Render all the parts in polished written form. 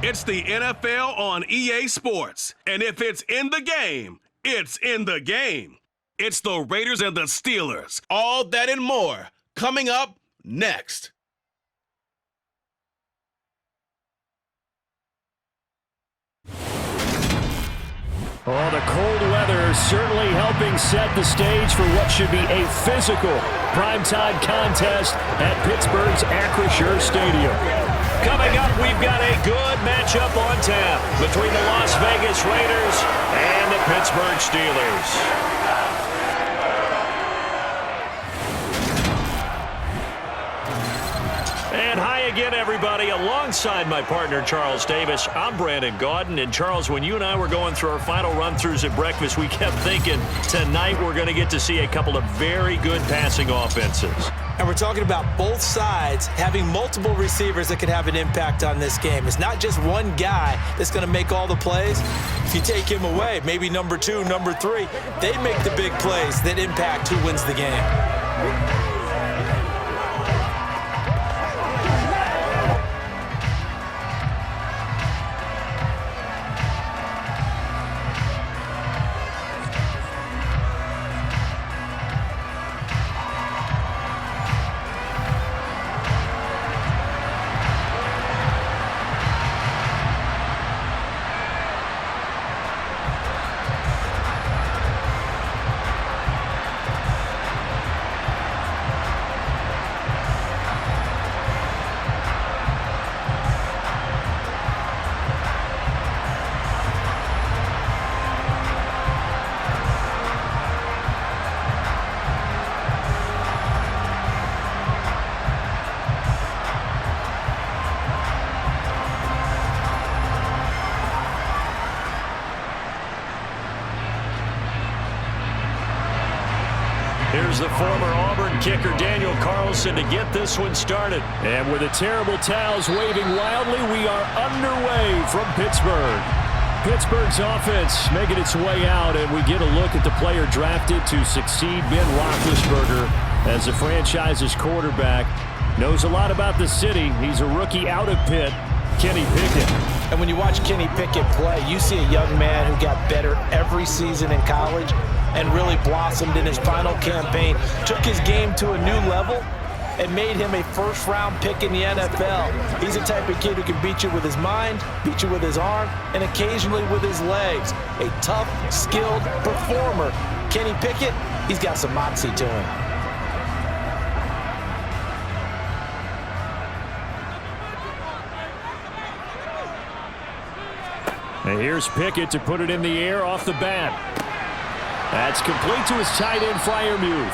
It's the NFL on EA Sports. And if it's in the game, it's in the game. It's the Raiders and the Steelers. All that and more coming up next. Oh, the cold weather certainly helping set the stage for what should be a physical primetime contest at Pittsburgh's Acrisure Stadium. Coming up, we've got a good matchup on tap between the Las Vegas Raiders and the Pittsburgh Steelers. And hi again, everybody. Alongside my partner, Charles Davis, I'm Brandon Gaudin. And, Charles, when you and I were going through our final run-throughs at breakfast, we kept thinking tonight we're going to get to see a couple of very good passing offenses. And we're talking about both sides having multiple receivers that can have an impact on this game. It's not just one guy that's going to make all the plays. If you take him away, maybe number 2, number 3, they make the big plays that impact who wins the game. Here's the former Auburn kicker, Daniel Carlson, to get this one started. And with the terrible towels waving wildly, we are underway from Pittsburgh. Pittsburgh's offense making its way out, and we get a look at the player drafted to succeed Ben Roethlisberger as the franchise's quarterback. Knows a lot about the city. He's a rookie out of Pitt, Kenny Pickett. And when you watch Kenny Pickett play, you see a young man who got better every season in college and really blossomed in his final campaign, took his game to a new level, and made him a first-round pick in the NFL. He's the type of kid who can beat you with his mind, beat you with his arm, and occasionally with his legs. A tough, skilled performer. Kenny Pickett, he's got some moxie to him. And here's Pickett to put it in the air off the bat. That's complete to his tight end, Freiermuth.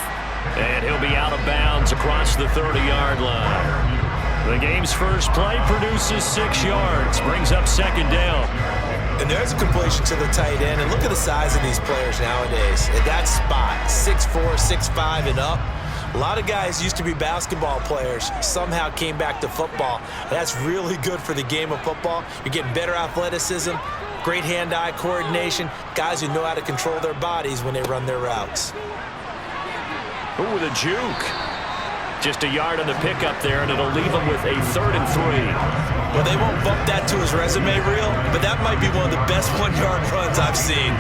And he'll be out of bounds across the 30-yard line. The game's first play produces 6 yards, brings up second down. And there's a completion to the tight end. And look at the size of these players nowadays. At that spot, 6'4", 6'5", and up. A lot of guys used to be basketball players, somehow came back to football. That's really good for the game of football. You're getting better athleticism, great hand-eye coordination, guys who know how to control their bodies when they run their routes. Ooh, the juke. Just a yard on the pickup there, and it'll leave him with a 3rd and 3. Well, they won't bump that to his resume reel, but that might be one of the best one-yard runs I've seen.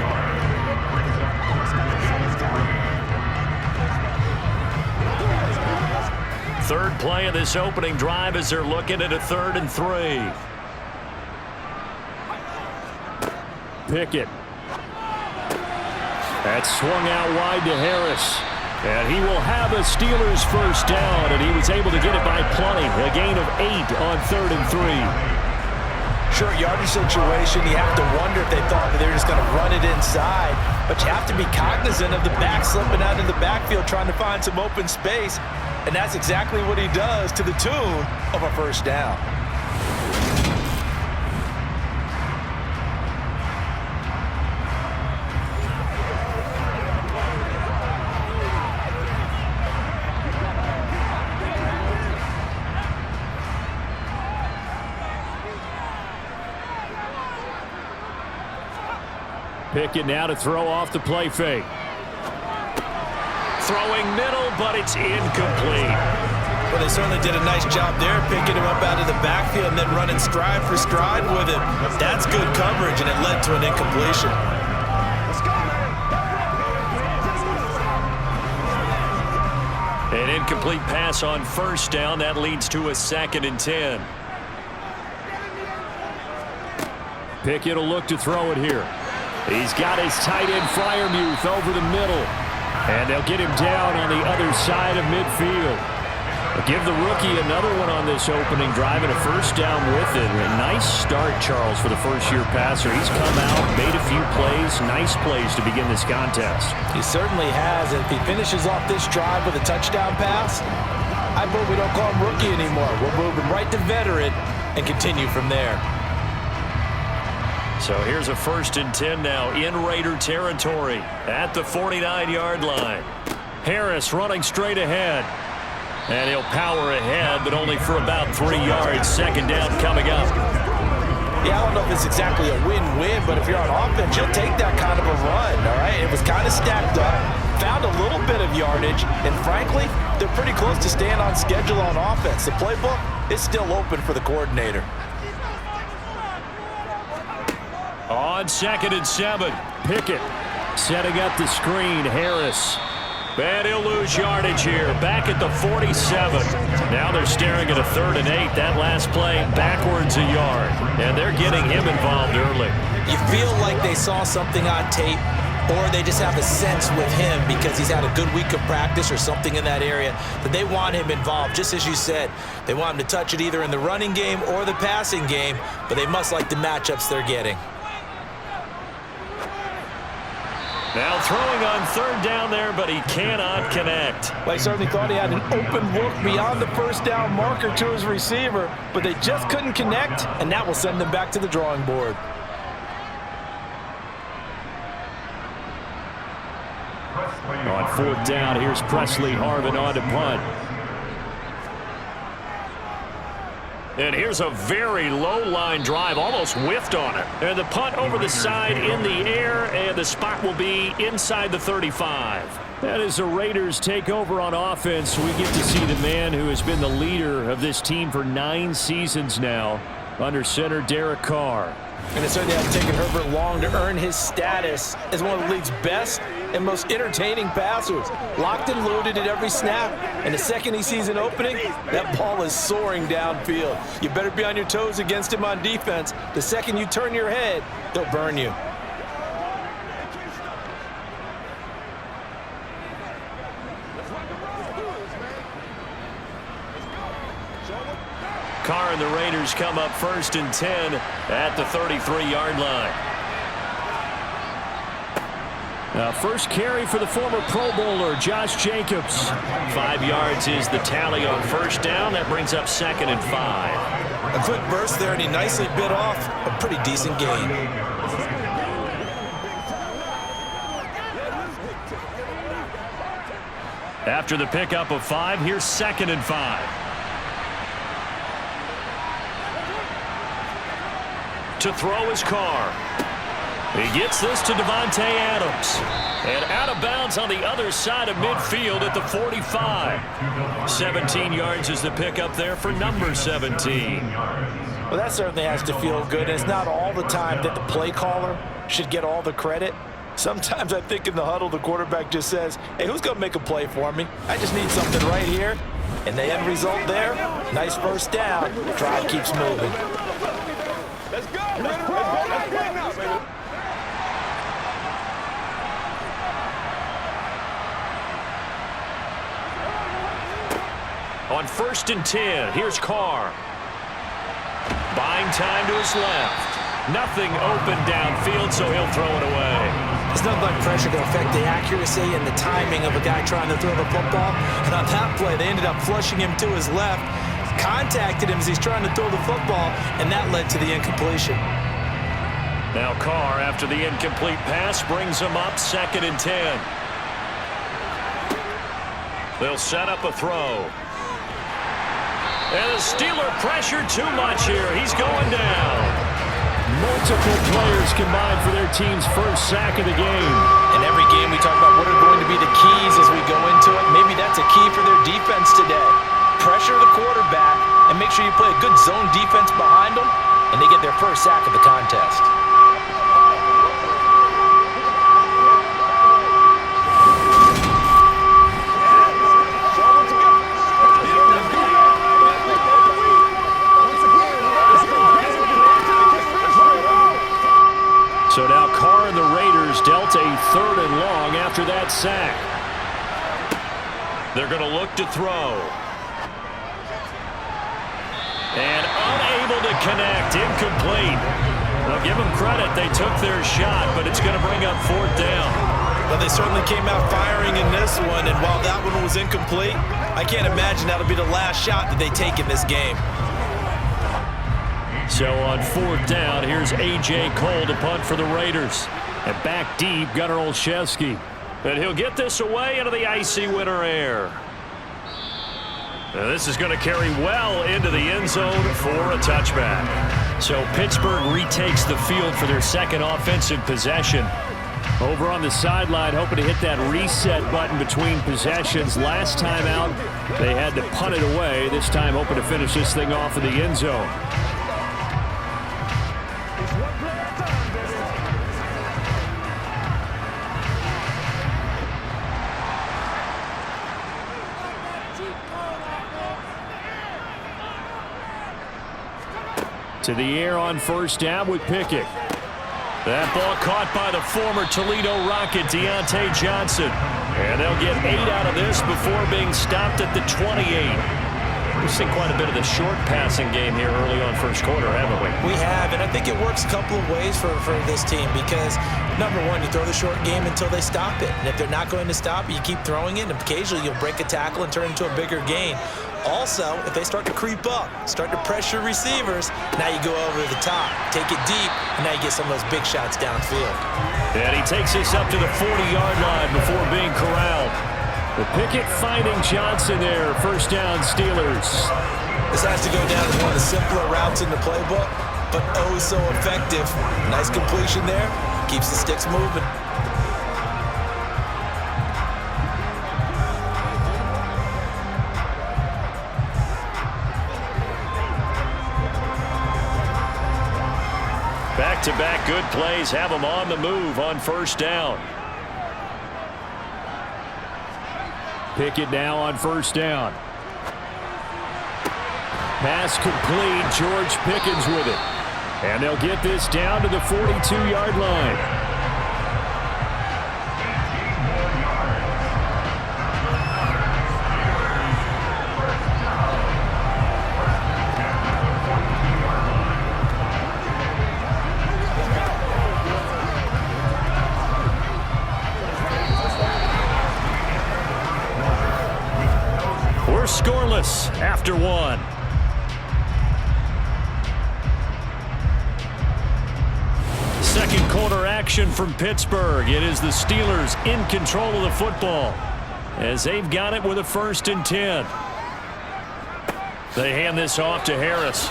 Third play of this opening drive as they're looking at a 3rd and 3. Pickett. That's swung out wide to Harris. And he will have a Steelers first down, and he was able to get it by plenty. A gain of 8 on 3rd and 3. Short yardage situation, you have to wonder if they thought that they were just going to run it inside. But you have to be cognizant of the back slipping out of the backfield trying to find some open space. And that's exactly what he does to the tune of a first down. Pickett now to throw off the play fake. Throwing middle, but it's incomplete. Well, they certainly did a nice job there, picking him up out of the backfield and then running stride for stride with him. That's good coverage, and it led to an incompletion. An incomplete pass on first down. That leads to a 2nd and 10. Pickett will look to throw it here. He's got his tight end Freiermuth over the middle. And they'll get him down on the other side of midfield. They'll give the rookie another one on this opening drive and a first down with it. A nice start, Charles, for the first-year passer. He's come out, made a few plays, nice plays to begin this contest. He certainly has. If he finishes off this drive with a touchdown pass, I vote we don't call him rookie anymore. We'll move him right to veteran and continue from there. So here's a 1st and 10 now in Raider territory at the 49-yard line. Harris running straight ahead. And he'll power ahead, but only for about 3 yards. 2nd down coming up. Yeah, I don't know if it's exactly a win-win, but if you're on offense, you'll take that kind of a run, all right? It was kind of stacked up, found a little bit of yardage, and frankly, they're pretty close to staying on schedule on offense. The playbook is still open for the coordinator. On 2nd and 7, Pickett setting up the screen. Harris. And he'll lose yardage here. Back at the 47. Now they're staring at a 3rd and 8. That last play backwards a yard. And they're getting him involved early. You feel like they saw something on tape, or they just have a sense with him because he's had a good week of practice or something in that area that they want him involved. Just as you said, they want him to touch it either in the running game or the passing game, but they must like the matchups they're getting. Now throwing on 3rd down there, but he cannot connect. Well, he certainly thought he had an open look beyond the first down marker to his receiver, but they just couldn't connect, and that will send them back to the drawing board. On 4th down, here's Presley Harvin on to punt. And here's a very low-line drive, almost whiffed on it. And the punt over the side in the air, and the spot will be inside the 35. That is the Raiders take over on offense. We get to see the man who has been the leader of this team for 9 seasons now, under center Derek Carr. And it certainly has taken Herbert long to earn his status as one of the league's best and most entertaining passers. Locked and loaded at every snap. And the second he sees an opening, that ball is soaring downfield. You better be on your toes against him on defense. The second you turn your head, they'll burn you. Carr and the Raiders come up 1st and 10 at the 33-yard line. First carry for the former Pro Bowler, Josh Jacobs. 5 yards is the tally on first down. That brings up 2nd and 5. A quick burst there, and he nicely bit off a pretty decent gain. After the pickup of 5, here's 2nd and 5. To throw his Carr. He gets this to Devontae Adams. And out of bounds on the other side of midfield at the 45. 17 yards is the pickup there for number 17. Well, that certainly has to feel good. It's not all the time that the play caller should get all the credit. Sometimes I think in the huddle, the quarterback just says, hey, who's going to make a play for me? I just need something right here. And the end result there, nice first down. The drive keeps moving. Let's go. Let's play now, baby. On 1st and 10, here's Carr. Buying time to his left. Nothing open downfield, so he'll throw it away. There's nothing like pressure to affect the accuracy and the timing of a guy trying to throw the football. And on that play, they ended up flushing him to his left. Contacted him as he's trying to throw the football, and that led to the incompletion. Now Carr, after the incomplete pass, brings him up 2nd and 10. They'll set up a throw. And the Steeler pressure too much here. He's going down. Multiple players combined for their team's first sack of the game. In every game, we talk about what are going to be the keys as we go into it. Maybe that's a key for their defense today. Pressure pressure the quarterback and make sure you play a good zone defense behind them, and they get their first sack of the contest. So now Carr and the Raiders dealt a 3rd and long after that sack. They're going to look to throw. And unable to connect, incomplete. Well, give them credit, they took their shot, but it's going to bring up 4th down. Well, they certainly came out firing in this one, and while that one was incomplete, I can't imagine that'll be the last shot that they take in this game. So on 4th down, here's A.J. Cole to punt for the Raiders. And back deep, Gunnar Olszewski. And he'll get this away into the icy winter air. Now this is going to carry well into the end zone for a touchback. So Pittsburgh retakes the field for their second offensive possession. Over on the sideline, hoping to hit that reset button between possessions. Last time out, they had to punt it away. This time, hoping to finish this thing off in the end zone. To the air on 1st down with Pickett. That ball caught by the former Toledo Rocket, Deontay Johnson. And they'll get 8 out of this before being stopped at the 28. We've seen quite a bit of the short passing game here early on 1st quarter, haven't we? We have, and I think it works a couple of ways for this team because, number one, you throw the short game until they stop it. And if they're not going to stop it, you keep throwing it, and occasionally you'll break a tackle and turn it into a bigger gain. Also, if they start to creep up, start to pressure receivers, now you go over the top, take it deep, and now you get some of those big shots downfield. And he takes this up to the 40-yard line before being corralled. The Pickett finding Johnson there. 1st down, Steelers. This has to go down as one of the simpler routes in the playbook, but oh so effective. Nice completion there. Keeps the sticks moving. Back-to-back good plays have them on the move on 1st down. Pickett now on 1st down. Pass complete. George Pickens with it. And they'll get this down to the 42-yard line. We're scoreless after 1. Second quarter action from Pittsburgh. It is the Steelers in control of the football as they've got it with a 1st and 10. They hand this off to Harris.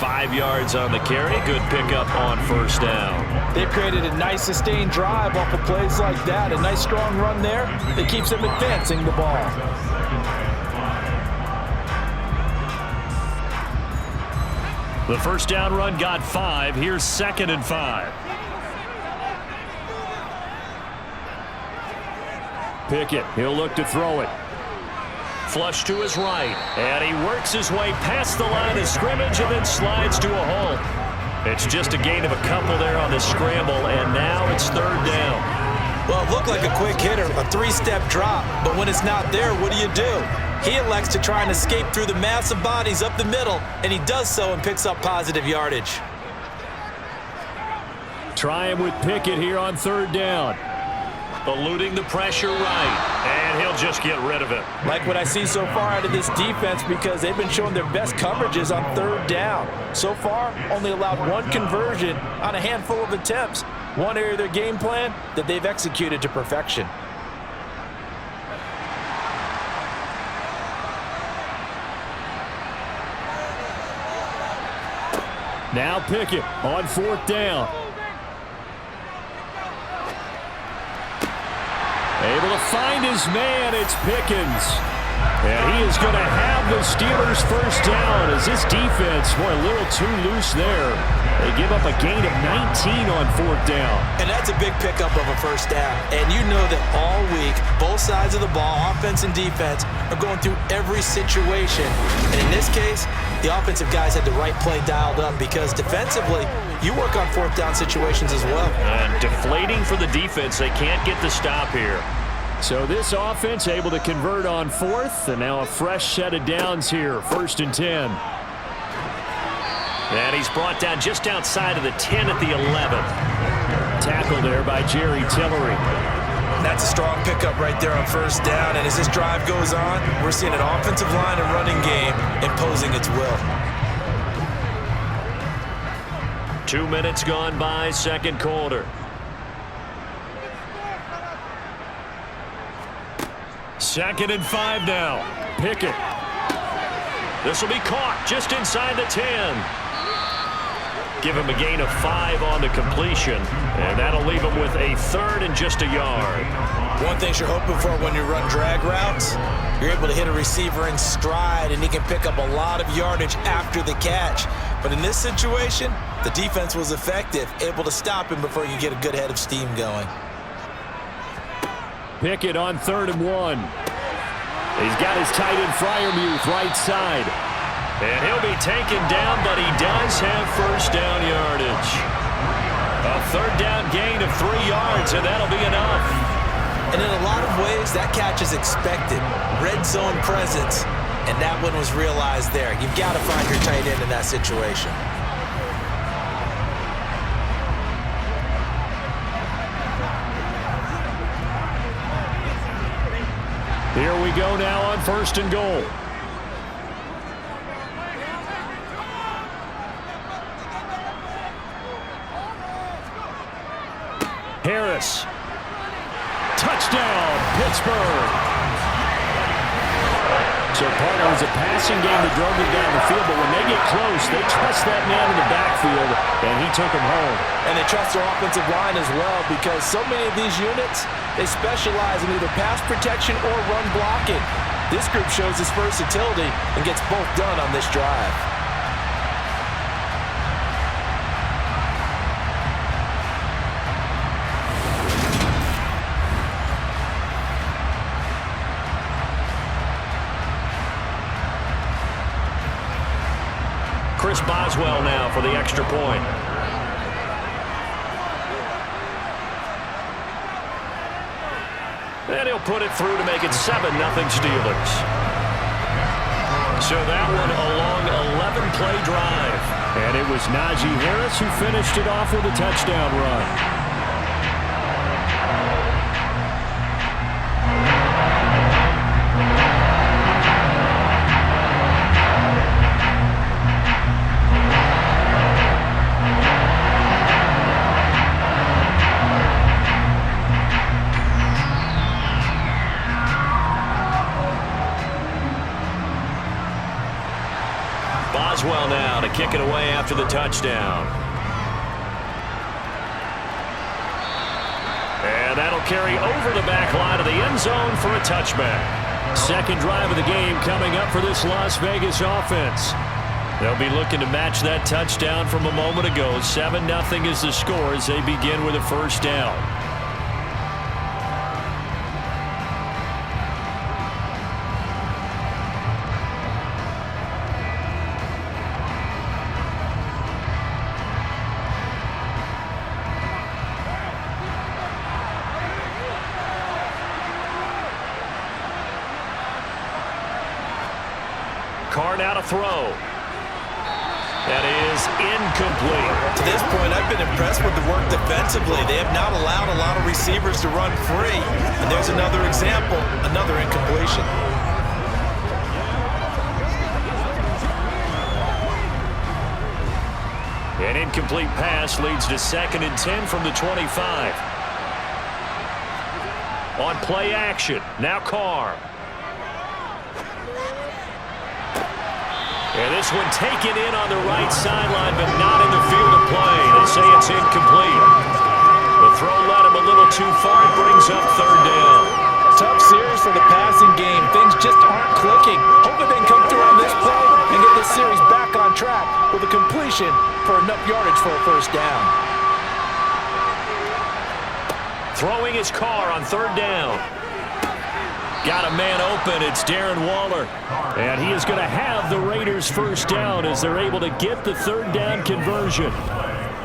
5 yards on the carry. Good pickup on 1st down. They've created a nice sustained drive off of plays like that. A nice strong run there that keeps them advancing the ball. The 1st down run got 5. Here's 2nd and 5. Pickett, he'll look to throw it. Flush to his right, and he works his way past the line of scrimmage and then slides to a hole. It's just a gain of a couple there on the scramble, and now it's 3rd down. Well, it looked like a quick hitter, a 3-step drop, but when it's not there, what do? He elects to try and escape through the mass of bodies up the middle, and he does so and picks up positive yardage. Try him with Pickett here on 3rd down. Eluding the pressure right, and he'll just get rid of it. Like what I see so far out of this defense because they've been showing their best coverages on 3rd down. So far, only allowed 1 conversion on a handful of attempts. One area of their game plan that they've executed to perfection. Now Pickett on 4th down. Able to find his man. It's Pickens. And he is going to have the Steelers first down as this defense, boy, a little too loose there. They give up a gain of 19 on fourth down. And that's a big pickup of a first down. And you know that all week, both sides of the ball, offense and defense, are going through every situation. And in this case, the offensive guys had the right play dialed up because defensively, you work on fourth down situations as well. And deflating for the defense. They can't get the stop here. So this offense able to convert on fourth, and now a fresh set of downs here, 1st and 10. And he's brought down just outside of the 10 at the 11. Tackled there by Jerry Tillery. That's a strong pickup right there on first down, and as this drive goes on, we're seeing an offensive line and running game imposing its will. 2 minutes gone by, second quarter. Second and 5 now. Pickett. This will be caught just inside the 10. Give him a gain of 5 on the completion, and that'll leave him with a 3rd and just a yard. One thing you're hoping for when you run drag routes, you're able to hit a receiver in stride, and he can pick up a lot of yardage after the catch. But in this situation, the defense was effective, able to stop him before you get a good head of steam going. Pickett on 3rd and 1. He's got his tight end Freiermuth right side. And he'll be taken down, but he does have first down yardage. A 3rd down gain of 3 yards, and that'll be enough. And in a lot of ways, that catch is expected. Red zone presence, and that one was realized there. You've got to find your tight end in that situation. Here we go now on 1st and goal. Harris. Touchdown, Pittsburgh. So partner, it was a passing game that drove them down the field, but when they get close, they trust that man in the backfield, and he took him home. And they trust their offensive line as well because so many of these units, they specialize in either pass protection or run blocking. This group shows its versatility and gets both done on this drive. Chris Boswell now for the extra point. And he'll put it through to make it 7-0 Steelers. So that one a long 11-play drive. And it was Najee Harris who finished it off with a touchdown run. Boswell now to kick it away after the touchdown. And that'll carry over the back line of the end zone for a touchback. Second drive of the game coming up for this Las Vegas offense. They'll be looking to match that touchdown from a moment ago. 7-0 is the score as they begin with a first down. Now to throw. That is incomplete. To this point, I've been impressed with the work defensively. They have not allowed a lot of receivers to run free. And there's another example, another incompletion. An incomplete pass leads to 2nd and 10 from the 25. On play action, now Carr. And this one taken in on the right sideline, but not in the field of play. They say it's incomplete. The throw led him a little too far. It brings up 3rd down. tough series for the passing game. Things just aren't clicking. Hoping they can come through on this play and get this series back on track with a completion for enough yardage for a first down. Throwing his car on third down. Got a man open. It's Darren Waller. And he is going to have the Raiders first down as they're able to get the third down conversion.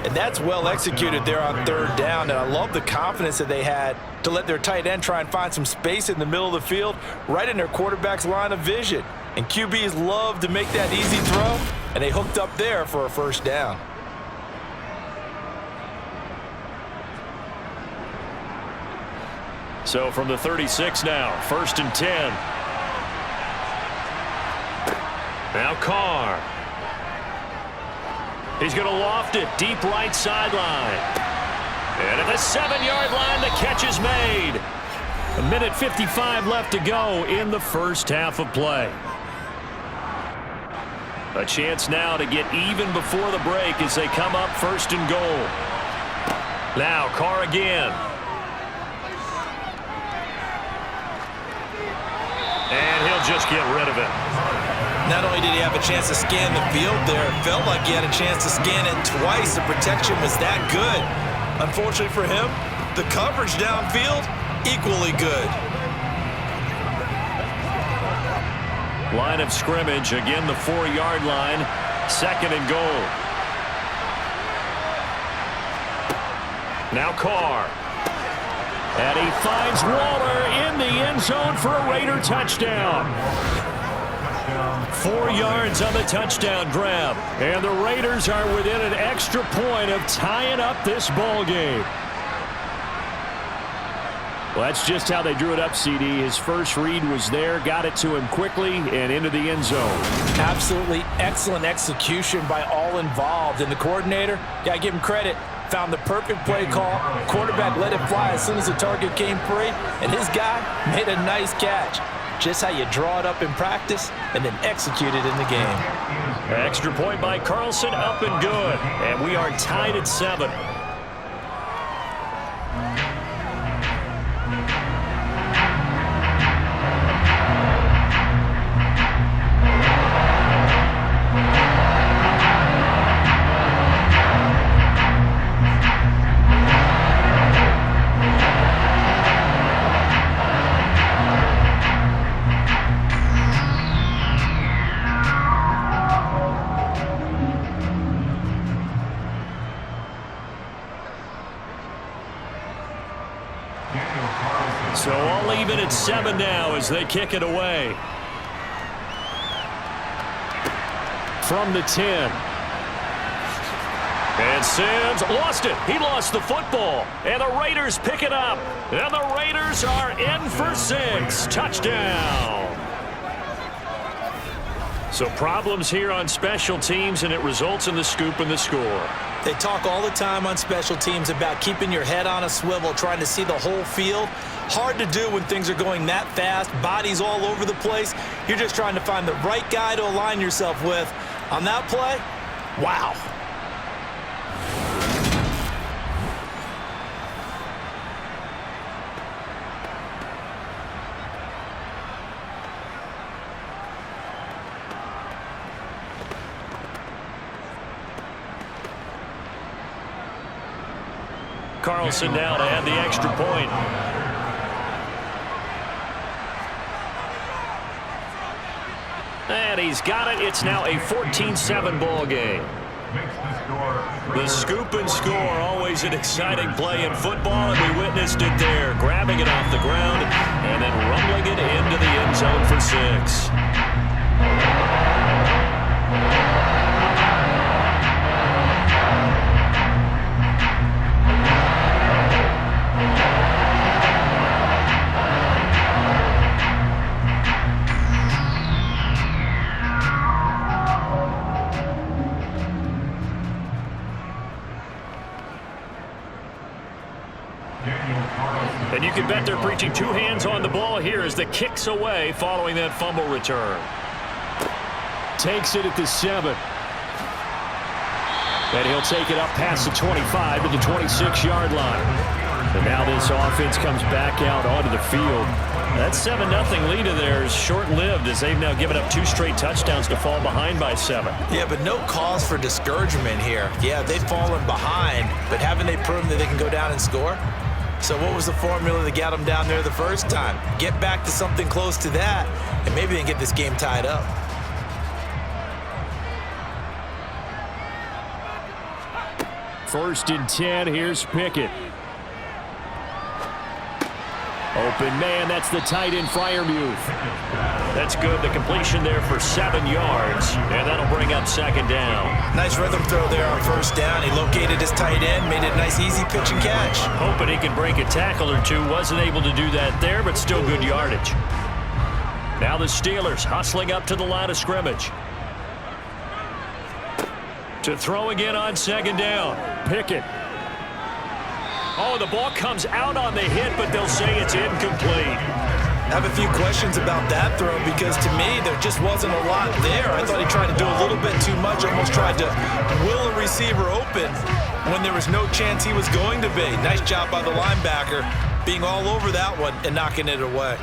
And that's well executed there on third down. And I love the confidence that they had to let their tight end try and find some space in the middle of the field, right in their quarterback's line of vision. And QBs love to make that easy throw, and they hooked up there for a first down. So from the 36 now, 1st and 10. Now Carr. He's going to loft it deep right sideline. And at the 7-yard line, the catch is made. 1:55 left to go in the first half of play. A chance now to get even before the break as they come up 1st and goal. Now Carr again. And he'll just get rid of it. Not only did he have a chance to scan the field there, it felt like he had a chance to scan it twice. The protection was that good. Unfortunately for him, the coverage downfield, equally good. Line of scrimmage, again the 4-yard line, 2nd and goal. Now Carr. And he finds Waller in the end zone for a Raider touchdown. 4 yards on the touchdown grab. And the Raiders are within an extra point of tying up this ball game. Well, that's just how they drew it up, CD. His first read was there, got it to him quickly, and into the end zone. Absolutely excellent execution by all involved. And the coordinator, got to give him credit, found the perfect play call. Quarterback let it fly as soon as the target came free, and his guy made a nice catch. Just how you draw it up in practice and then execute it in the game. Extra point by Carlson, up and good. And we are tied at 7. So all even at 7 now as they kick it away. From the 10. And Sims lost it. He lost the football. And the Raiders pick it up. And the Raiders are in for 6. Touchdown. So problems here on special teams, and it results in the scoop and the score. They talk all the time on special teams about keeping your head on a swivel, trying to see the whole field. Hard to do when things are going that fast, bodies all over the place. You're just trying to find the right guy to align yourself with. On that play, wow. Carlson now to add the extra point. And he's got it. It's now a 14-7 ball game. The scoop and score, always an exciting play in football, and we witnessed it there. Grabbing it off the ground and then rumbling it into the end zone for 6. And you can bet they're preaching 2 hands on the ball here as the kick's away following that fumble return. Takes it at the 7. And he'll take it up past the 25 to the 26-yard line. And now this offense comes back out onto the field. That 7-0 lead of theirs is short-lived as they've now given up 2 straight touchdowns to fall behind by 7. Yeah, but no cause for discouragement here. Yeah, they've fallen behind, but haven't they proven that they can go down and score? So what was the formula that got them down there the first time? Get back to something close to that, and maybe they can get this game tied up. First and 10, here's Pickett. Open man, that's the tight end Freiermuth. That's good, the completion there for 7 yards, and that'll bring up 2nd down. Nice rhythm throw there on 1st down. He located his tight end, made it a nice easy pitch and catch. Hoping he can break a tackle or two. Wasn't able to do that there, but still good yardage. Now the Steelers hustling up to the line of scrimmage. To throw again on 2nd down. Pickett. Oh, the ball comes out on the hit, but they'll say it's incomplete. I have a few questions about that throw because to me there just wasn't a lot there. I thought he tried to do a little bit too much, almost tried to will a receiver open when there was no chance he was going to be. Nice job by the linebacker being all over that one and knocking it away.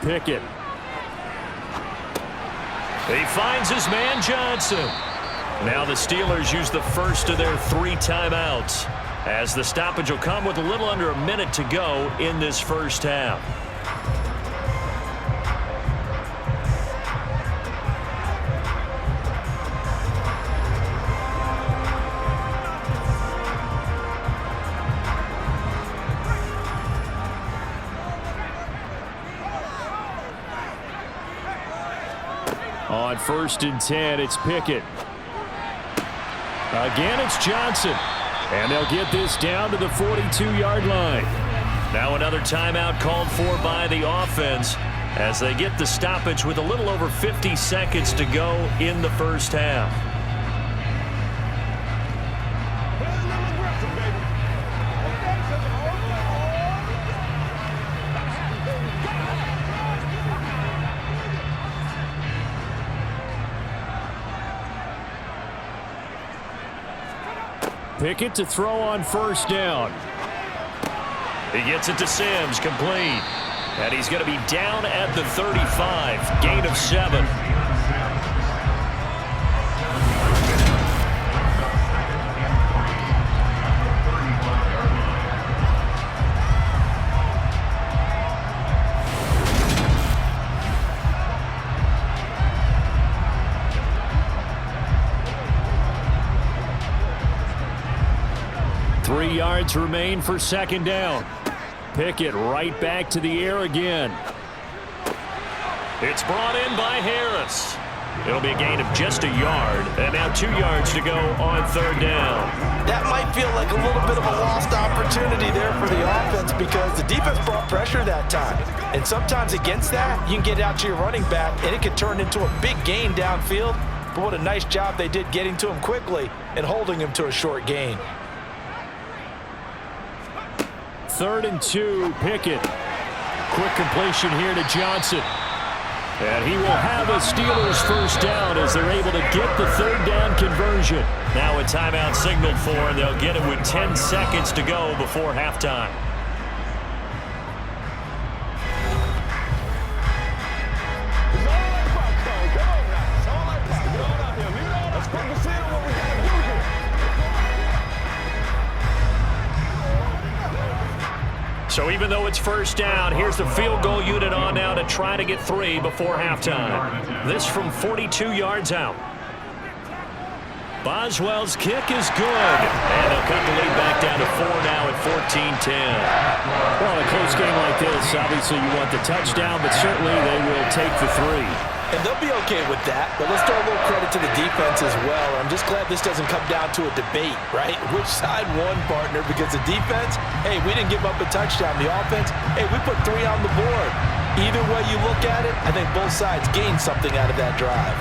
Pickett. He finds his man Johnson. Now the Steelers use the first of their 3 timeouts as the stoppage will come with a little under a minute to go in this first half. On 1st and 10, it's Pickett. Again, it's Johnson. And they'll get this down to the 42-yard line. Now another timeout called for by the offense as they get the stoppage with a little over 50 seconds to go in the first half. Pickett to throw on 1st down. He gets it to Sims, complete. And he's going to be down at the 35, gain of 7. Yards remain for 2nd down. Pickett right back to the air again. It's brought in by Harris. It'll be a gain of just a yard, and now 2 yards to go on 3rd down. That might feel like a little bit of a lost opportunity there for the offense because the defense brought pressure that time. And sometimes against that, you can get out to your running back, and it can turn into a big gain downfield. But what a nice job they did getting to him quickly and holding him to a short gain. 3rd and 2, Pickett. Quick completion here to Johnson. And he will have a Steelers 1st down as they're able to get the 3rd down conversion. Now a timeout signaled for, and they'll get it with 10 seconds to go before halftime. So even though it's 1st down, here's the field goal unit on now to try to get 3 before halftime. This from 42 yards out. Boswell's kick is good. And they'll cut the lead back down to 4 now at 14-10. Well, in a close game like this, obviously you want the touchdown, but certainly they will take the 3. And they'll be okay with that, but let's throw a little credit to the defense as well. I'm just glad this doesn't come down to a debate, right? Which side won, partner? Because the defense, hey, we didn't give up a touchdown. The offense, hey, we put 3 on the board. Either way you look at it, I think both sides gained something out of that drive.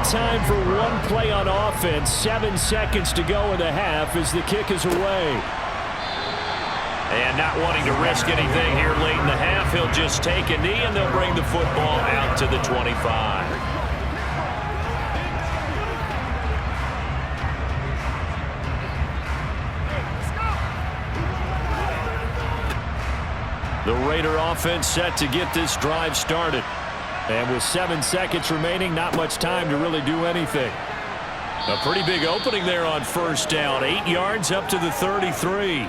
Time for one play on offense. 7 seconds to go in the half as the kick is away. And not wanting to risk anything here late in the half, he'll just take a knee, and they'll bring the football out to the 25. The Raider offense set to get this drive started. And with 7 seconds remaining, not much time to really do anything. A pretty big opening there on first down. 8 yards up to the 33.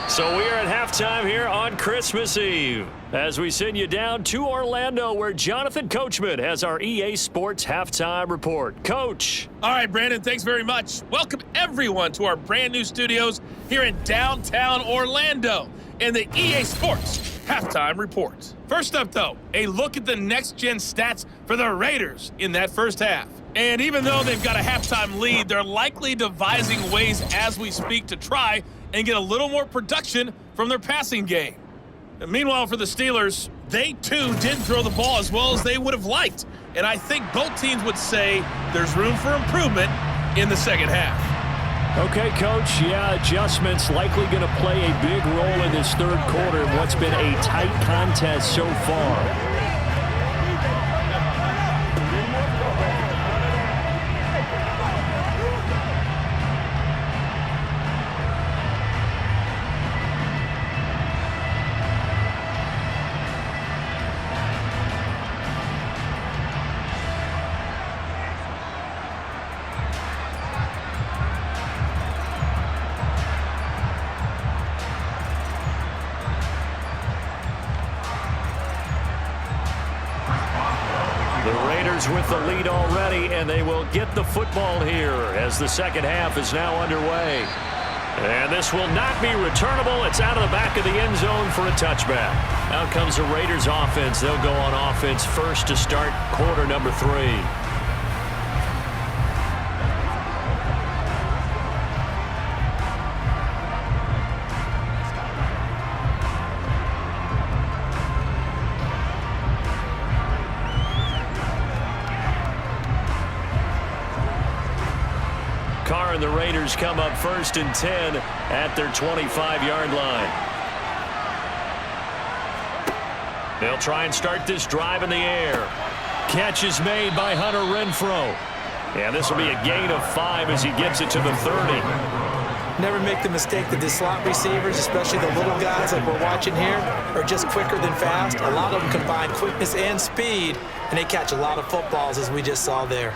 So we are at halftime here on Christmas Eve as we send you down to Orlando, where Jonathan Coachman has our EA Sports halftime report. Coach. All right, Brandon, thanks very much. Welcome everyone to our brand new studios here in downtown Orlando in the EA Sports halftime report. First up, though, a look at the next-gen stats for the Raiders in that first half. And even though they've got a halftime lead, they're likely devising ways as we speak to try and get a little more production from their passing game. And meanwhile, for the Steelers, they too didn't throw the ball as well as they would have liked. And I think both teams would say there's room for improvement in the second half. Okay, Coach, yeah, adjustments likely going to play a big role in this third quarter in what's been a tight contest so far. With the lead already, and they will get the football here as the second half is now underway. And this will not be returnable. It's out of the back of the end zone for a touchback. Out comes the Raiders offense. They'll go on offense first to start quarter number 3. And the Raiders come up 1st and 10 at their 25-yard line. They'll try and start this drive in the air. Catch is made by Hunter Renfrow. And this will be a gain of 5 as he gets it to the 30. Never make the mistake that the slot receivers, especially the little guys like we're watching here, are just quicker than fast. A lot of them combine quickness and speed, and they catch a lot of footballs, as we just saw there.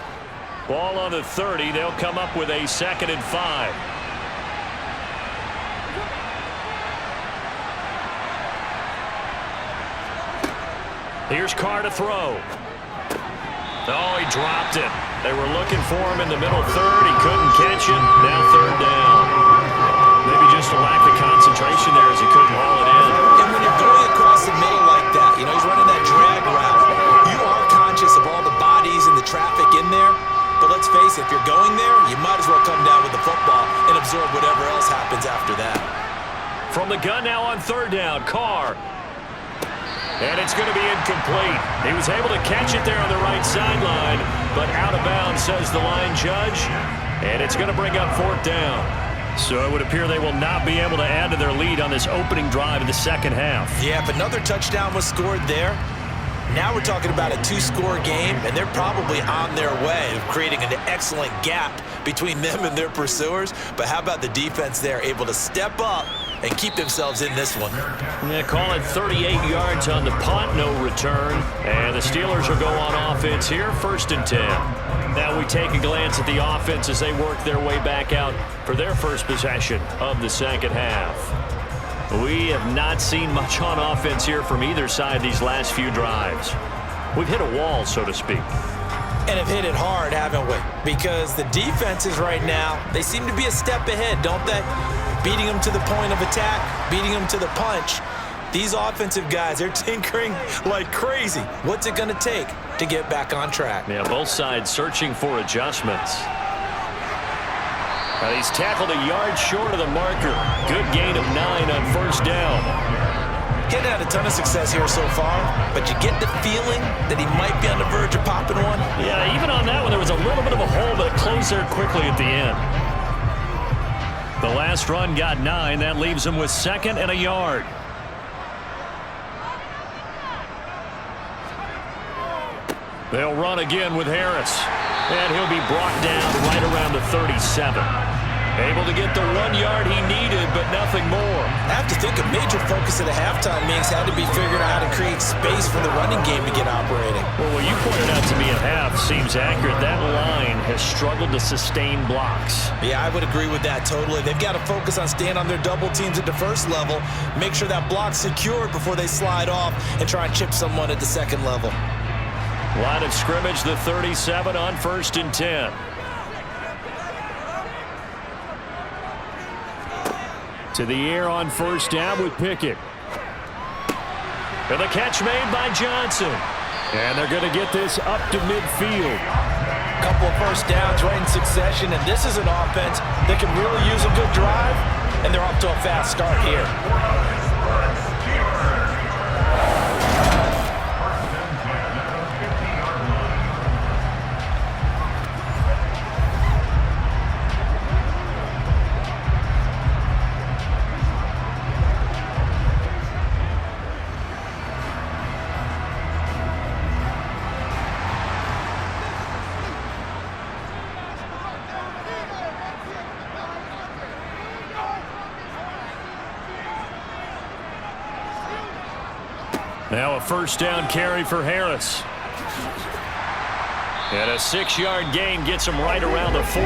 Ball on the 30. They'll come up with a 2nd and 5. Here's Carr to throw. Oh, he dropped it. They were looking for him in the middle third. He couldn't catch it. Now 3rd down. Maybe just a lack of concentration there as he couldn't haul it in. And when you're going across the middle like that, you know, he's running that drag route. You are conscious of all the bodies and the traffic in there. But let's face it, if you're going there, you might as well come down with the football and absorb whatever else happens after that. From the gun now on 3rd down, Carr. And it's going to be incomplete. He was able to catch it there on the right sideline, but out of bounds, says the line judge. And it's going to bring up 4th down. So it would appear they will not be able to add to their lead on this opening drive in the second half. Yeah, if another touchdown was scored there, now we're talking about a 2-score game, and they're probably on their way of creating an excellent gap between them and their pursuers. But how about the defense there, able to step up and keep themselves in this one? Yeah, call it 38 yards on the punt, no return. And the Steelers will go on offense here, 1st and 10. Now we take a glance at the offense as they work their way back out for their first possession of the second half. We have not seen much on offense here from either side these last few drives. We've hit a wall, so to speak. And have hit it hard, haven't we? Because the defenses right now, they seem to be a step ahead, don't they? Beating them to the point of attack, beating them to the punch. These offensive guys, they're tinkering like crazy. What's it going to take to get back on track? Yeah, both sides searching for adjustments. He's tackled a yard short of the marker. Good gain of 9 on 1st down. Getting had a ton of success here so far, but you get the feeling that he might be on the verge of popping one. Yeah, even on that one, there was a little bit of a hole, but it closed there quickly at the end. The last run got 9. That leaves him with 2nd and a yard. They'll run again with Harris. And he'll be brought down right around the 37. Able to get the 1 yard he needed, but nothing more. I have to think a major focus of the halftime meetings had to be figuring out how to create space for the running game to get operating. Well, what you pointed out to me at half seems accurate. That line has struggled to sustain blocks. Yeah, I would agree with that totally. They've got to focus on staying on their double teams at the first level, make sure that block's secured before they slide off and try and chip someone at the second level. Line of scrimmage, the 37 on 1st and 10. To the air on 1st down with Pickett. And the catch made by Johnson. And they're going to get this up to midfield. Couple of first downs right in succession, and this is an offense that can really use a good drive, and they're off to a fast start here. Now a 1st down carry for Harris. And a 6-yard gain gets him right around the 43.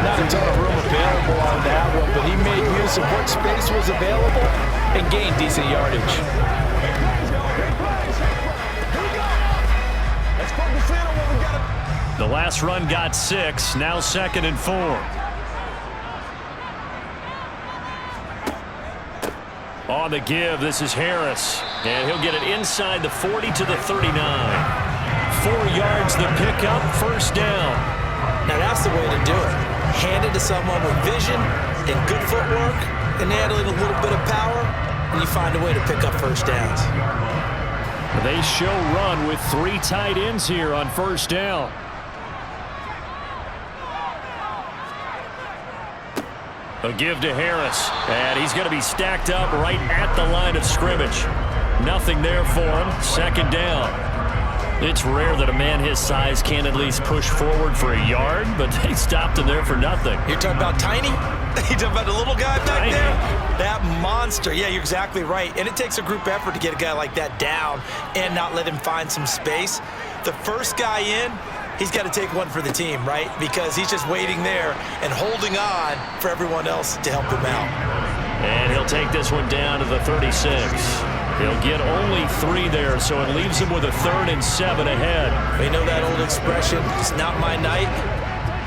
Not a ton of room available on that one, but he made use of what space was available and gained decent yardage. The last run got 6, now 2nd and 4. On the give, this is Harris. And he'll get it inside the 40 to the 39. 4 yards the pickup, 1st down. Now that's the way to do it. Hand it to someone with vision and good footwork, and add in a little bit of power, and you find a way to pick up 1st downs. They show run with 3 tight ends here on 1st down. A give to Harris, and he's going to be stacked up right at the line of scrimmage. Nothing there for him. 2nd down. It's rare that a man his size can't at least push forward for a yard, but they stopped him there for nothing. You're talking about tiny? You're talking about the little guy back there? That monster. Yeah, you're exactly right. And it takes a group effort to get a guy like that down and not let him find some space. The first guy in, he's got to take one for the team, right? Because he's just waiting there and holding on for everyone else to help him out. And he'll take this one down to the 36. He'll get only 3 there, so it leaves him with a 3rd and 7 ahead. You know that old expression, it's not my night?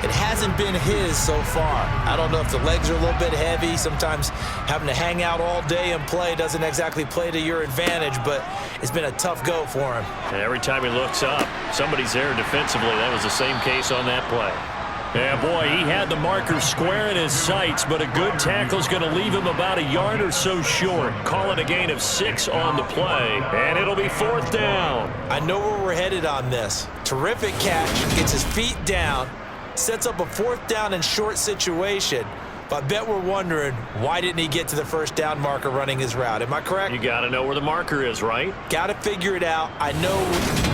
It hasn't been his so far. I don't know if the legs are a little bit heavy. Sometimes having to hang out all day and play doesn't exactly play to your advantage, but it's been a tough go for him. And every time he looks up, somebody's there defensively. That was the same case on that play. Yeah, boy, he had the marker square in his sights, but a good tackle's going to leave him about a yard or so short. Call it a gain of 6 on the play, and it'll be 4th down. I know where we're headed on this. Terrific catch, gets his feet down, sets up a 4th down and short situation. But I bet we're wondering, why didn't he get to the 1st down marker running his route? Am I correct? You got to know where the marker is, right? Got to figure it out. I know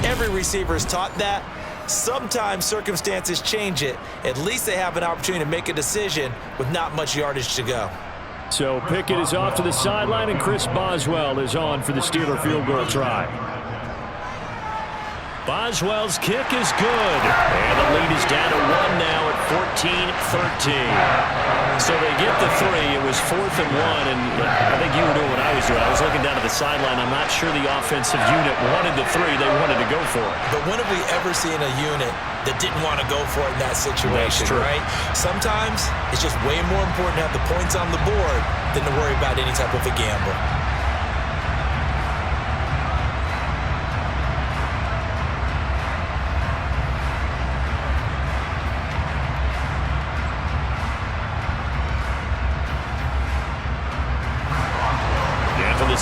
every receiver is taught that. Sometimes circumstances change it. At least they have an opportunity to make a decision with not much yardage to go. So Pickett is off to the sideline, and Chris Boswell is on for the Steeler field goal try. Boswell's kick is good. And the lead is down to 1 now at 14-13. So they get the 3. It was 4th and 1, and I think you were doing what I was doing. I was looking down at the sideline. I'm not sure the offensive unit wanted the 3. They wanted to go for it. But when have we ever seen a unit that didn't want to go for it in that situation, right? Sometimes it's just way more important to have the points on the board than to worry about any type of a gamble.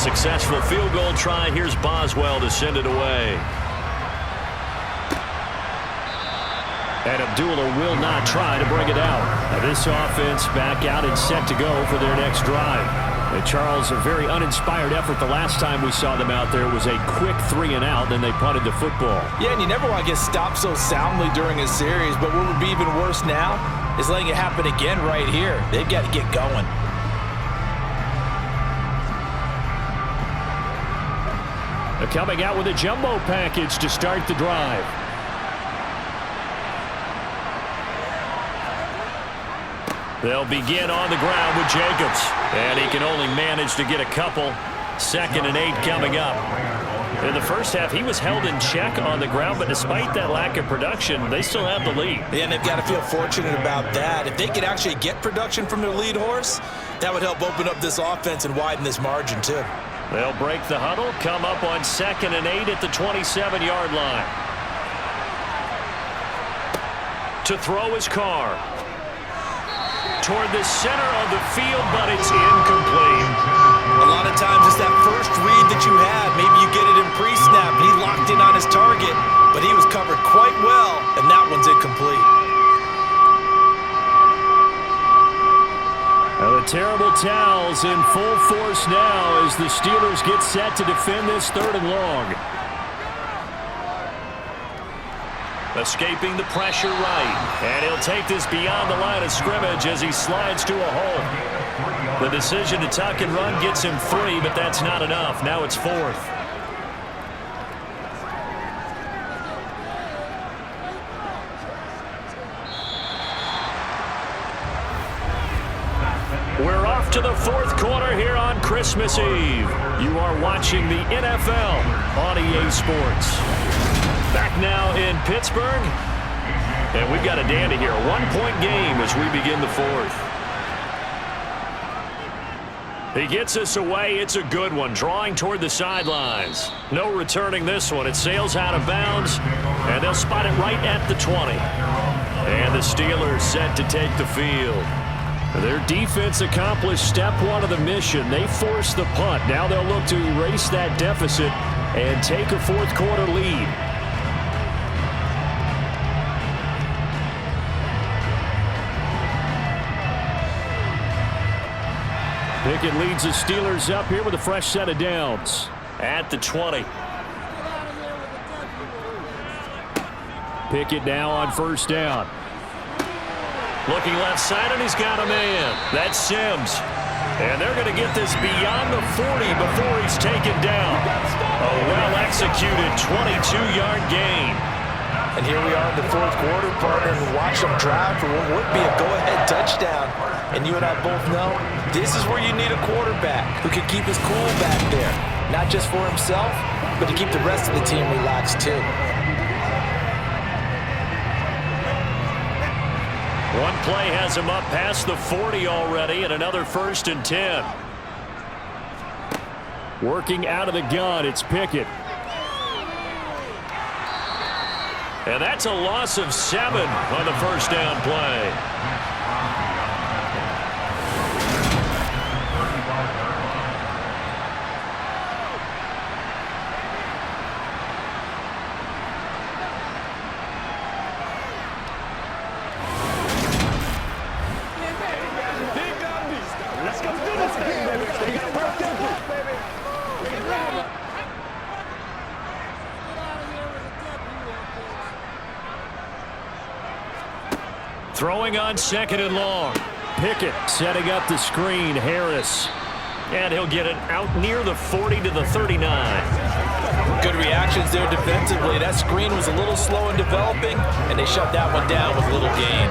successful field goal try. Here's Boswell to send it away. And Abdullah will not try to bring it out. Now this offense back out and set to go for their next drive. And Charles, a very uninspired effort. The last time we saw them out there was a quick 3-and-out, then they punted the football. Yeah, and you never want to get stopped so soundly during a series, but what would be even worse now is letting it happen again right here. They've got to get going. They're coming out with a jumbo package to start the drive. They'll begin on the ground with Jacobs. And he can only manage to get a couple. 2nd and 8 coming up. In the first half, he was held in check on the ground, but despite that lack of production, they still have the lead. Yeah, and they've got to feel fortunate about that. If they could actually get production from their lead horse, that would help open up this offense and widen this margin too. They'll break the huddle, come up on 2nd and 8 at the 27-yard line. To throw his car. Toward the center of the field, but it's incomplete. A lot of times it's that first read that you had. Maybe you get it in pre-snap, and he locked in on his target, but he was covered quite well, and that one's incomplete. Now the terrible towels in full force now as the Steelers get set to defend this 3rd and long. Escaping the pressure right. And he'll take this beyond the line of scrimmage as he slides to a hole. The decision to tuck and run gets him 3, but that's not enough. Now it's 4th. We're off to the 4th quarter here on Christmas Eve. You are watching the NFL on EA Sports. Back now in Pittsburgh, and we've got a dandy here. A 1-point game as we begin the 4th. He gets us away. It's a good one, drawing toward the sidelines. No returning this one. It sails out of bounds, and they'll spot it right at the 20. And the Steelers set to take the field. Their defense accomplished step 1 of the mission. They forced the punt. Now they'll look to erase that deficit and take a 4th quarter lead. Pickett leads the Steelers up here with a fresh set of downs at the 20. Pickett now on 1st down. Looking left side, and he's got a man. That's Sims. And they're going to get this beyond the 40 before he's taken down. A well-executed 22-yard gain. And here we are in the 4th quarter, partner, and watch them drive for what would be a go-ahead touchdown. And you and I both know this is where you need a quarterback who can keep his cool back there. Not just for himself, but to keep the rest of the team relaxed too. One play has him up past the 40 already, and another 1st and 10. Working out of the gun, it's Pickett. And that's a loss of 7 on the 1st down play. Throwing on 2nd and long. Pickett setting up the screen. Harris. And he'll get it out near the 40 to the 39. Good reactions there defensively. That screen was a little slow in developing, and they shut that one down with little gain.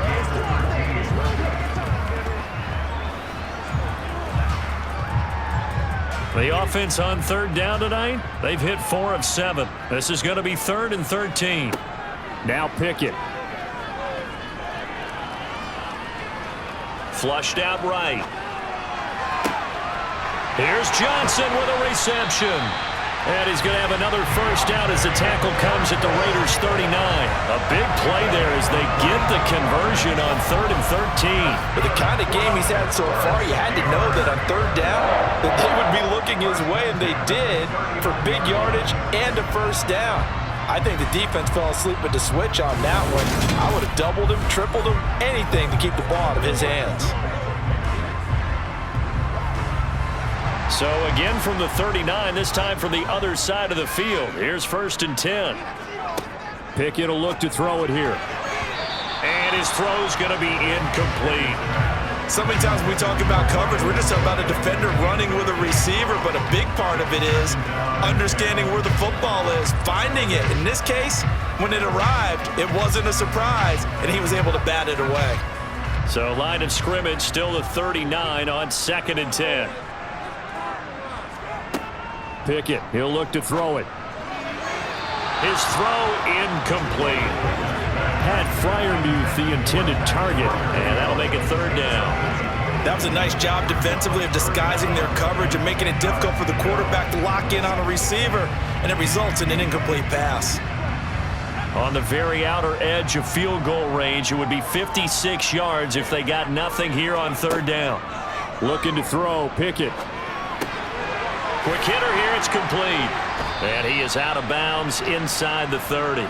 The offense on 3rd down tonight, they've hit 4 of 7. This is going to be 3rd and 13. Now Pickett. Flushed out right. Here's Johnson with a reception. And he's going to have another first down as the tackle comes at the Raiders' 39. A big play there as they get the conversion on 3rd and 13. With the kind of game he's had so far, you had to know that on 3rd down that they would be looking his way, and they did, for big yardage and a first down. I think the defense fell asleep with the switch on that one. I would have doubled him, tripled him, anything to keep the ball out of his hands. So again from the 39, this time from the other side of the field. Here's 1st and 10. Pickett will look to throw it here. And his throw's going to be incomplete. So many times when we talk about coverage, we're just talking about a defender running with a receiver, but a big part of it is understanding where the football is, finding it. In this case, when it arrived, it wasn't a surprise, and he was able to bat it away. So line of scrimmage still the 39 on 2nd and 10. Pickett, he'll look to throw it. His throw incomplete. Pat Fryermuth the intended target, and that'll make it 3rd down. That was a nice job defensively of disguising their coverage and making it difficult for the quarterback to lock in on a receiver, and it results in an incomplete pass. On the very outer edge of field goal range, it would be 56 yards if they got nothing here on 3rd down. Looking to throw, Pickett. Quick hitter here, it's complete. And he is out of bounds inside the 30.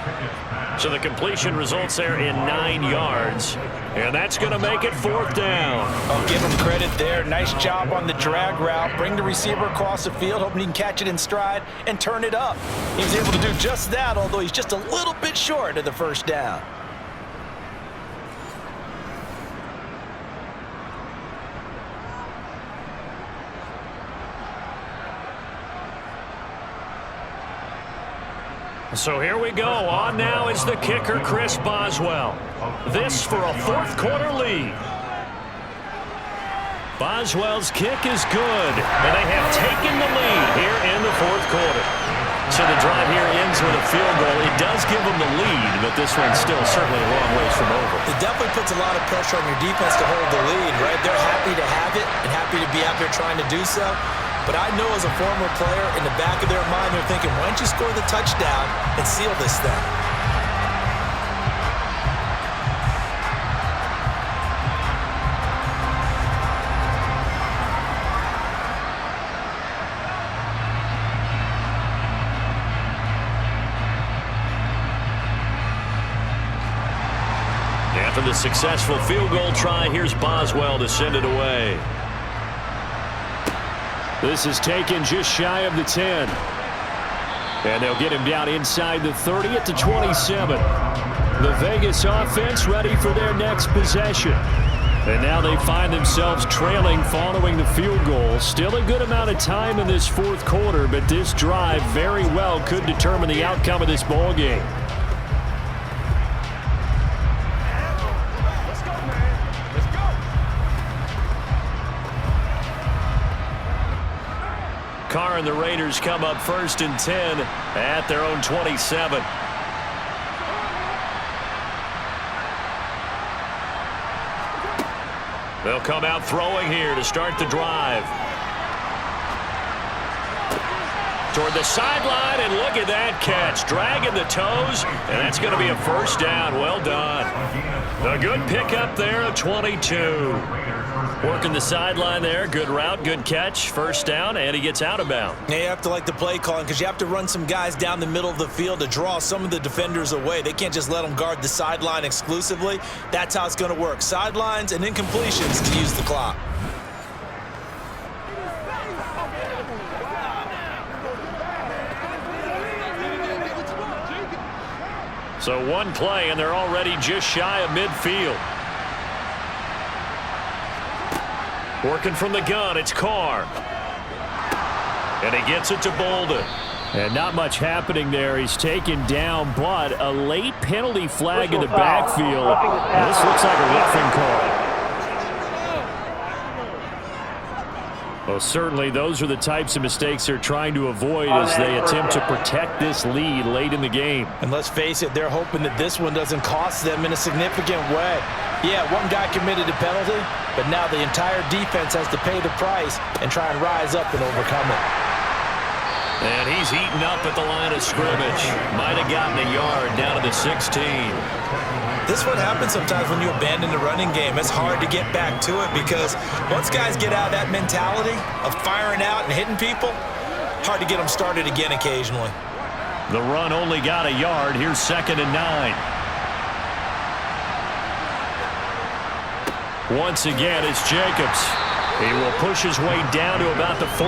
So the completion results there in 9 yards. And that's going to make it 4th down. I'll give him credit there. Nice job on the drag route. Bring the receiver across the field, hoping he can catch it in stride and turn it up. He was able to do just that, although he's just a little bit short of the first down. So here we go. On now is the kicker, Chris Boswell. This for a 4th quarter lead. Boswell's kick is good, and they have taken the lead here in the 4th quarter. So the drive here ends with a field goal. It does give them the lead, but this one's still certainly a long ways from over. It definitely puts a lot of pressure on your defense to hold the lead, right? They're happy to have it and happy to be out there trying to do so. But I know as a former player, in the back of their mind, they're thinking, why don't you score the touchdown and seal this thing? After the successful field goal try, here's Boswell to send it away. This is taken just shy of the 10. And they'll get him down inside the 30 at the 27. The Vegas offense ready for their next possession. And now they find themselves trailing following the field goal. Still a good amount of time in this 4th quarter, but this drive very well could determine the outcome of this ball game. Carr and the Raiders come up 1st and 10 at their own 27. They'll come out throwing here to start the drive. Toward the sideline, and look at that catch. Dragging the toes, and that's going to be a first down. Well done. A good pickup there, a 22. Working the sideline there. Good route, good catch. First down, and he gets out of bounds. Yeah, you have to like the play calling because you have to run some guys down the middle of the field to draw some of the defenders away. They can't just let them guard the sideline exclusively. That's how it's going to work. Sidelines and incompletions to use the clock. So one play, and they're already just shy of midfield. Working from the gun, it's Carr. And he gets it to Bolden. And not much happening there. He's taken down, but a late penalty flag in the backfield. This looks like a roughing call. Well, certainly those are the types of mistakes they're trying to avoid as they attempt to protect this lead late in the game. And let's face it, they're hoping that this one doesn't cost them in a significant way. Yeah, one guy committed a penalty, but now the entire defense has to pay the price and try and rise up and overcome it. And he's heating up at the line of scrimmage. Might have gotten a yard down to the 16. This is what happens sometimes when you abandon the running game. It's hard to get back to it because once guys get out of that mentality of firing out and hitting people, hard to get them started again occasionally. The run only got a yard. Here's 2nd and 9. Once again, it's Jacobs. He will push his way down to about the 14.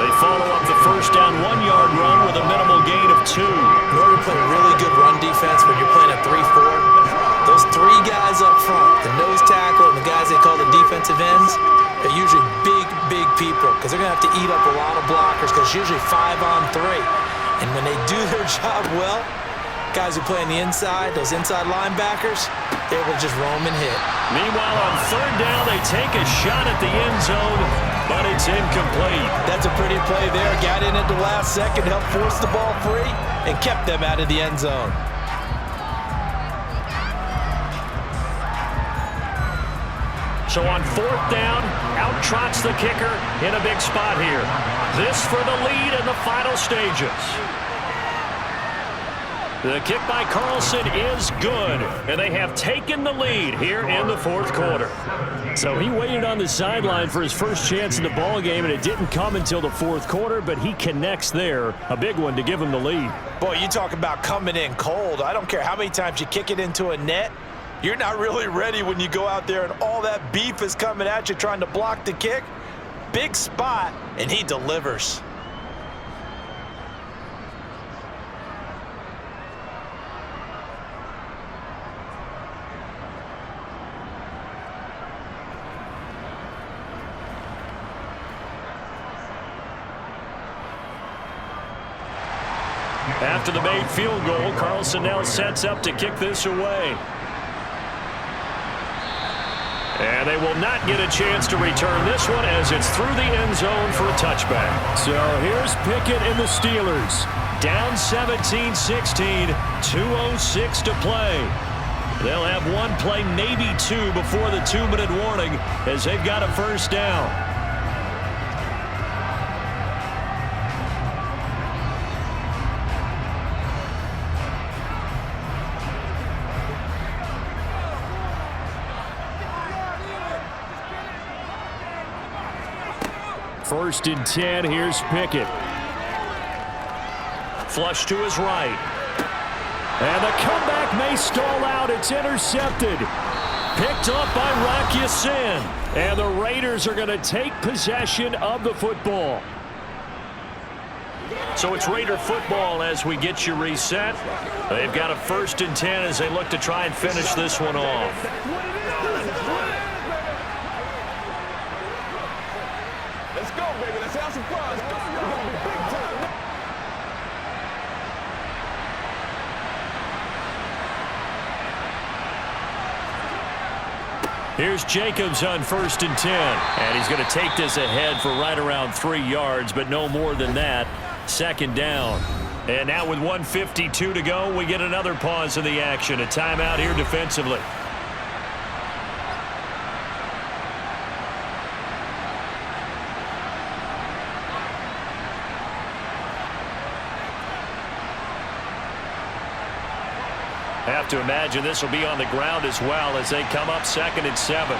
They follow up the first down 1-yard run with a minimal gain of 2. In order to play really good run defense when you're playing a 3-4, those 3 guys up front, the nose tackle and the guys they call the defensive ends, are usually big people because they're going to have to eat up a lot of blockers because it's usually 5-on-3. And when they do their job well, guys who play on the inside, those inside linebackers, they're able to just roam and hit. Meanwhile, on 3rd down, they take a shot at the end zone, but it's incomplete. That's a pretty play there. Got in at the last second, helped force the ball free, and kept them out of the end zone. So on 4th down, out trots the kicker in a big spot here. This for the lead in the final stages. The kick by Carlson is good, and they have taken the lead here in the 4th quarter. So he waited on the sideline for his first chance in the ball game, and it didn't come until the 4th quarter, but he connects there. A big one to give him the lead. Boy, you talk about coming in cold. I don't care how many times you kick it into a net. You're not really ready when you go out there and all that beef is coming at you trying to block the kick. Big spot, and he delivers. After the made field goal, Carlson now sets up to kick this away. And they will not get a chance to return this one as it's through the end zone for a touchback. So here's Pickett and the Steelers. Down 17-16, 2:06 to play. They'll have one play, maybe 2, before the 2-minute warning as they've got a first down. First and 10, here's Pickett. Flush to his right. And the comeback may stall out. It's intercepted. Picked up by Rock Ya-Sin. And the Raiders are going to take possession of the football. So it's Raider football as we get you reset. They've got a first and 10 as they look to try and finish this one off. Let's go, baby. Let's have some fun. Let's go. You're going to be big time. Here's Jacobs on first and 10. And he's going to take this ahead for right around 3 yards, but no more than that. 2nd down. And now with 1:52 to go, we get another pause in the action. A timeout here defensively. Have to imagine this will be on the ground as well as they come up 2nd and 7.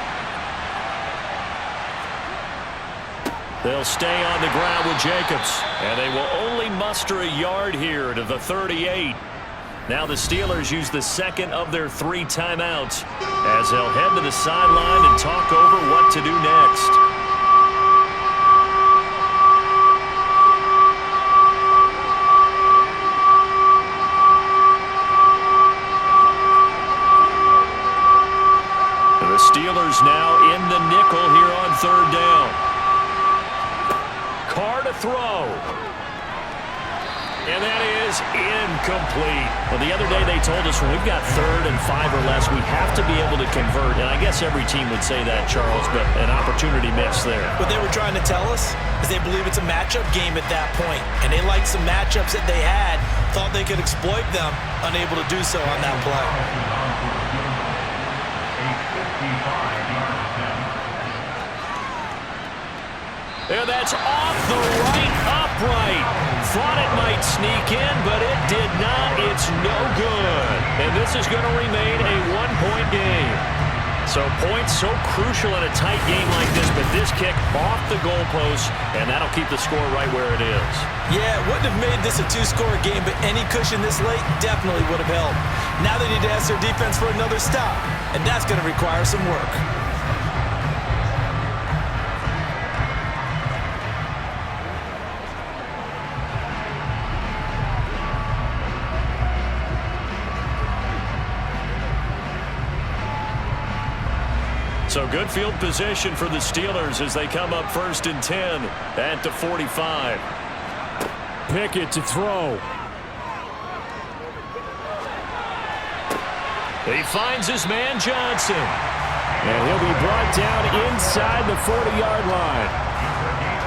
They'll stay on the ground with Jacobs, and they will only muster a yard here to the 38. Now the Steelers use the 2nd of their 3 timeouts as they'll head to the sideline and talk over what to do next. Steelers now in the nickel here on 3rd down. Carr to throw. And that is incomplete. Well, the other day they told us when we've got 3rd and 5 or less, we have to be able to convert. And I guess every team would say that, Charles, but an opportunity missed there. What they were trying to tell us is they believe it's a matchup game at that point. And they liked some matchups that they had, thought they could exploit them, unable to do so on that play. And that's off the right upright. thought it might sneak in, but it did not. It's no good. And this is going to remain a one-point game. So points so crucial in a tight game like this, but this kick off the goalpost, and that'll keep the score right where it is. Yeah, it wouldn't have made this a two-score game, but any cushion this late definitely would have helped. Now they need to ask their defense for another stop, and that's going to require some work. So good field position for the Steelers as they come up 1st and 10 at the 45. Pickett to throw. He finds his man Johnson. And he'll be brought down inside the 40-yard line.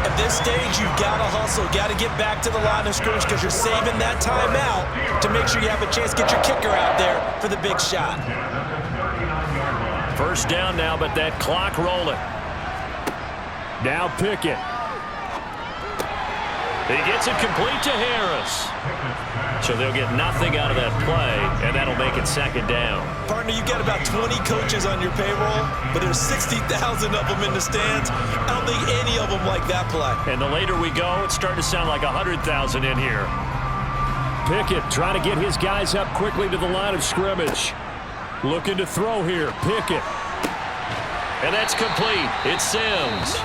At this stage, you've got to hustle, got to get back to the line of scrimmage because you're saving that timeout to make sure you have a chance to get your kicker out there for the big shot. First down now, but that clock rolling. Now Pickett. He gets it complete to Harris. So they'll get nothing out of that play, and that'll make it 2nd down. Partner, you've got about 20 coaches on your payroll, but there's 60,000 of them in the stands. I don't think any of them like that play. And the later we go, it's starting to sound like 100,000 in here. Pickett trying to get his guys up quickly to the line of scrimmage. Looking to throw here, Pickett. And that's complete. It's Sims.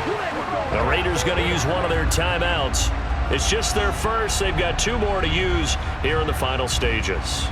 The Raiders going to use one of their timeouts. It's just their first. They've got 2 more to use here in the final stages.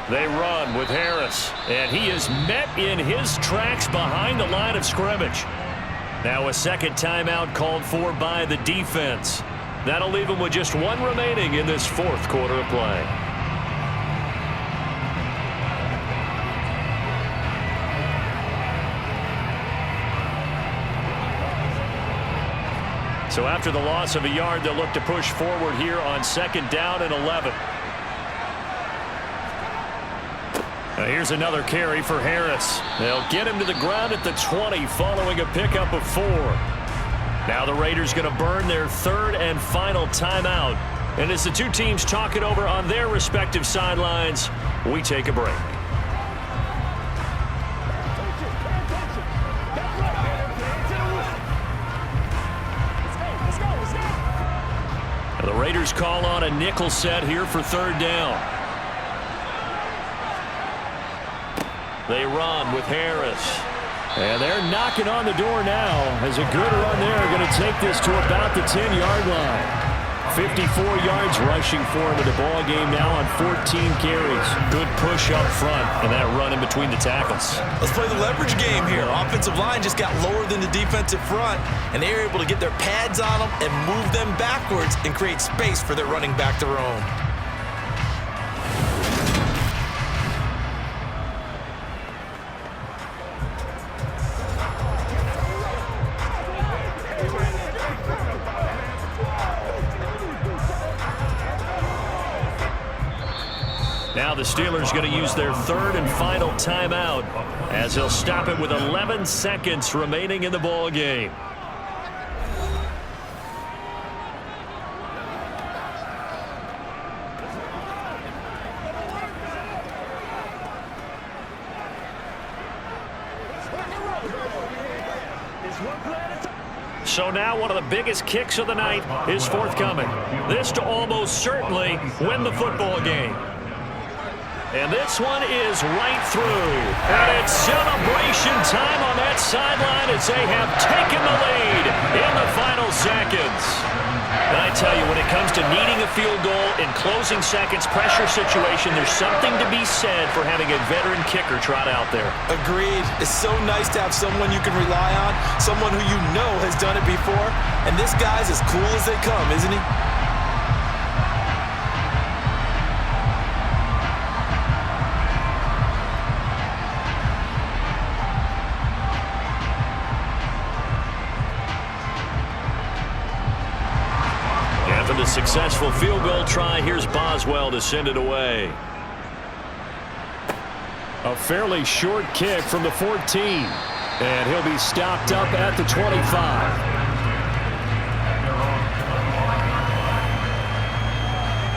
They run with Harris, and he is met in his tracks behind the line of scrimmage. Now a second timeout called for by the defense. That'll leave him with just 1 remaining in this 4th quarter of play. So after the loss of a yard, they'll look to push forward here on 2nd down and 11. Now here's another carry for Harris. They'll get him to the ground at the 20 following a pickup of 4. Now the Raiders going to burn their 3rd and final timeout. And as the 2 teams talk it over on their respective sidelines, we take a break. Now the Raiders call on a nickel set here for 3rd down. They run with Harris. And they're knocking on the door now as a good run there. Going to take this to about the 10-yard line. 54 yards rushing for him in the ball game now on 14 carries. Good push up front and that run in between the tackles. Let's play the leverage game here. Offensive line just got lower than the defensive front, and they were able to get their pads on them and move them backwards and create space for their running back to roam. Now the Steelers going to use their 3rd and final timeout as they'll stop it with 11 seconds remaining in the ball game. So now one of the biggest kicks of the night is forthcoming. This to almost certainly win the football game. And this one is right through. And it's celebration time on that sideline as they have taken the lead in the final seconds. And I tell you, when it comes to needing a field goal in closing seconds, pressure situation, there's something to be said for having a veteran kicker trot out there. Agreed. It's so nice to have someone you can rely on, someone who you know has done it before. And this guy's as cool as they come, isn't he? successful field goal try. Here's Boswell to send it away. A fairly short kick from the 14. And he'll be stopped up at the 25.